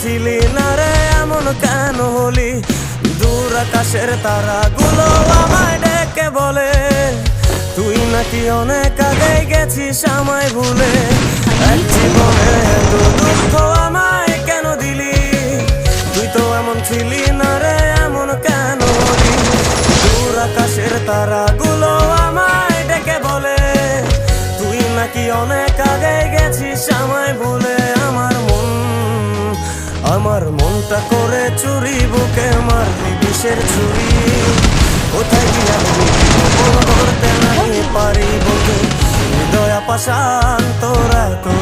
ছিলি না রে, এমন কেন হলি? দূর আকাশের তারাগুলো আমায় ডেকে বলে তুই নাকি অনেক আগে গেছিস আমায় ভুলে। এক জীবনে এত দুঃখ আমায় কেন দিলি? তুই তো এমন ছিলি না রে, এমন কেন হলি? দূর আকাশের তারাগুলো আমায় ডেকে বলে তুই নাকি অনেক আগে গেছিস আমায় ভুলে। আমার মনটা করে চুরি, বুকে মারলি বিষের ছুরি। কোথায় গিয়া গোপন করতে নাই পারি বলতে, হৃদয় পাষাণ তোরা তো